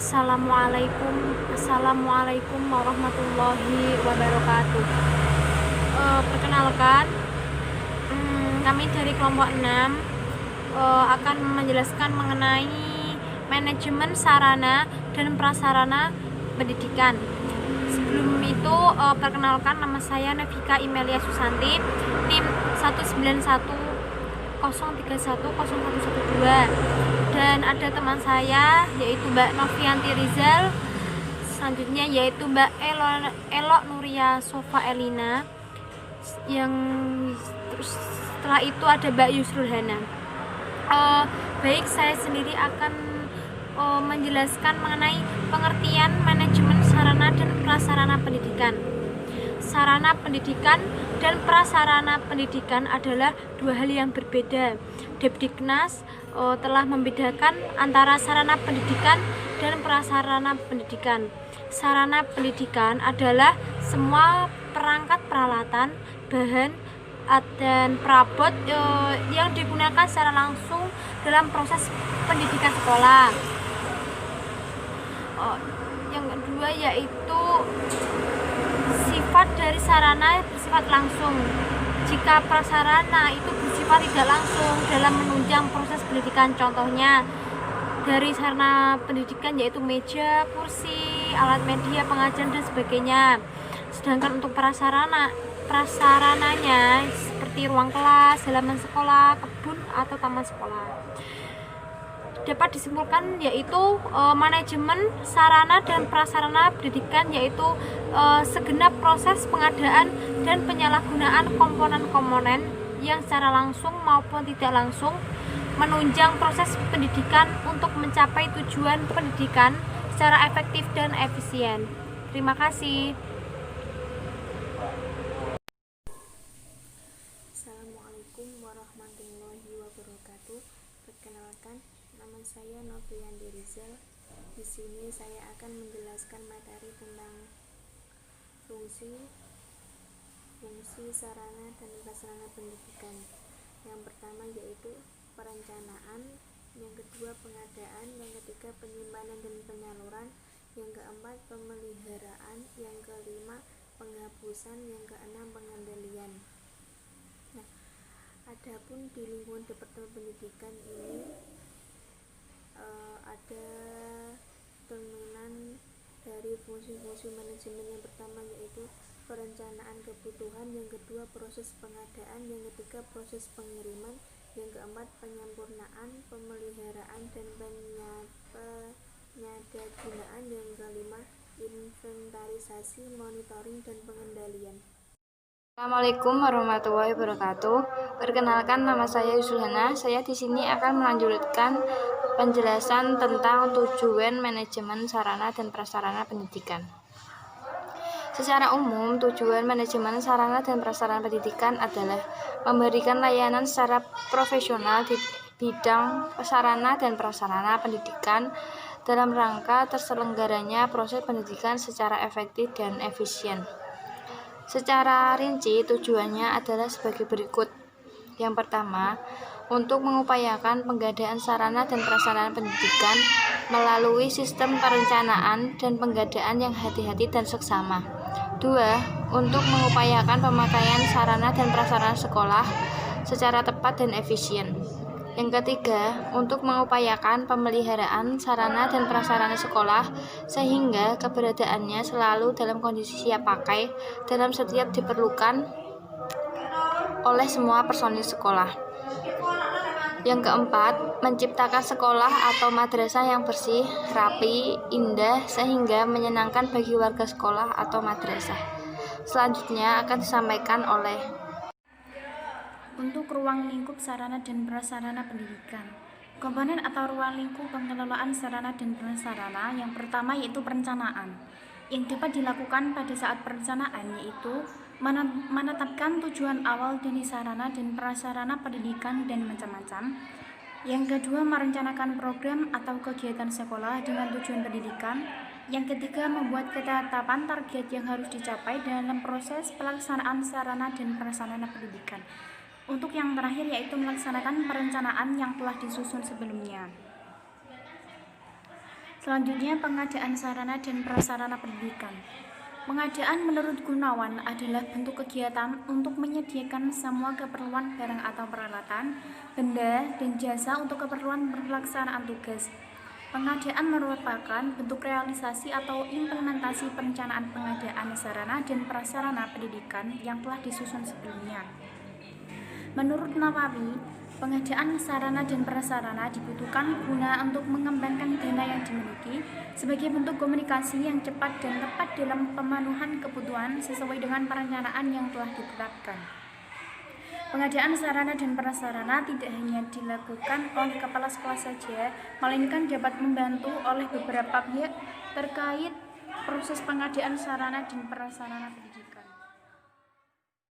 Assalamualaikum warahmatullahi wabarakatuh. Perkenalkan, kami dari kelompok 6 akan menjelaskan mengenai manajemen sarana dan prasarana pendidikan. Sebelum itu, perkenalkan, nama saya Navika Imelia Susanti, NIM 1910310310112, dan ada teman saya yaitu Mbak Novianti Rizal, selanjutnya yaitu Mbak Elok Nuria Sofa Elina, yang terus setelah itu ada Mbak Yusrul Hana. Baik, saya sendiri akan menjelaskan mengenai pengertian manajemen sarana dan prasarana pendidikan. Sarana pendidikan dan prasarana pendidikan adalah dua hal yang berbeda. Depdiknas telah membedakan antara sarana pendidikan dan prasarana pendidikan. Sarana pendidikan adalah semua perangkat peralatan, bahan, dan perabot yang digunakan secara langsung dalam proses pendidikan sekolah. Yang kedua yaitu sifat dari sarana bersifat langsung. Jika prasarana itu bersifat tidak langsung dalam menunjang proses pendidikan, contohnya dari sarana pendidikan yaitu meja, kursi, alat media pengajaran dan sebagainya. Sedangkan untuk prasarananya seperti ruang kelas, halaman sekolah, kebun atau taman sekolah. Dapat disimpulkan yaitu manajemen sarana dan prasarana pendidikan yaitu segenap proses pengadaan dan penyalahgunaan komponen-komponen yang secara langsung maupun tidak langsung menunjang proses pendidikan untuk mencapai tujuan pendidikan secara efektif dan efisien. Terima kasih. Assalamualaikum warahmatullahi wabarakatuh. Perkenalkan, nama saya Novianti Rizal. Di sini saya akan menjelaskan materi tentang fungsi sarana dan prasarana pendidikan. Yang pertama yaitu perencanaan, yang kedua pengadaan, yang ketiga penyimpanan dan penyaluran, yang keempat pemeliharaan, yang kelima penghapusan, yang keenam pengendalian. Nah, adapun di lingkungan Departemen Pendidikan ini ada dominan dari fungsi-fungsi manajemen. Yang pertama yaitu perencanaan kebutuhan, yang kedua proses pengadaan, yang ketiga proses pengiriman, yang keempat penyempurnaan, pemeliharaan dan penyadagunaan, yang kelima inventarisasi, monitoring dan pengendalian. Assalamualaikum warahmatullahi wabarakatuh. Perkenalkan, nama saya Yusrul Hana. Saya di sini akan melanjutkan penjelasan tentang tujuan manajemen sarana dan prasarana pendidikan. Secara umum, tujuan manajemen sarana dan prasarana pendidikan adalah memberikan layanan secara profesional di bidang sarana dan prasarana pendidikan dalam rangka terselenggaranya proses pendidikan secara efektif dan efisien. Secara rinci, tujuannya adalah sebagai berikut. Yang pertama, untuk mengupayakan penggadaan sarana dan prasarana pendidikan melalui sistem perencanaan dan penggadaan yang hati-hati dan seksama. 2. Untuk mengupayakan pemakaian sarana dan prasarana sekolah secara tepat dan efisien. Yang ketiga, untuk mengupayakan pemeliharaan sarana dan prasarana sekolah sehingga keberadaannya selalu dalam kondisi siap pakai dalam setiap diperlukan oleh semua personil sekolah. Yang keempat, menciptakan sekolah atau madrasah yang bersih, rapi, indah sehingga menyenangkan bagi warga sekolah atau madrasah. Selanjutnya akan disampaikan oleh untuk ruang lingkup sarana dan prasarana pendidikan. Komponen atau ruang lingkup pengelolaan sarana dan prasarana yang pertama yaitu perencanaan. Yang dapat dilakukan pada saat perencanaan yaitu menetapkan tujuan awal dari sarana dan prasarana pendidikan dan macam-macam. Yang kedua, merencanakan program atau kegiatan sekolah dengan tujuan pendidikan. Yang ketiga, membuat ketetapan target yang harus dicapai dalam proses pelaksanaan sarana dan prasarana pendidikan. Untuk yang terakhir yaitu melaksanakan perencanaan yang telah disusun sebelumnya. Selanjutnya, pengadaan sarana dan prasarana pendidikan. Pengadaan menurut Gunawan adalah bentuk kegiatan untuk menyediakan semua keperluan barang atau peralatan, benda, dan jasa untuk keperluan pelaksanaan tugas. Pengadaan merupakan bentuk realisasi atau implementasi perencanaan pengadaan sarana dan prasarana pendidikan yang telah disusun sebelumnya. Menurut Nawawi, pengadaan sarana dan prasarana dibutuhkan guna untuk mengembangkan dana yang dimiliki sebagai bentuk komunikasi yang cepat dan tepat dalam pemenuhan kebutuhan sesuai dengan perencanaan yang telah ditetapkan. Pengadaan sarana dan prasarana tidak hanya dilakukan oleh kepala sekolah saja, melainkan dapat membantu oleh beberapa pihak terkait proses pengadaan sarana dan prasarana.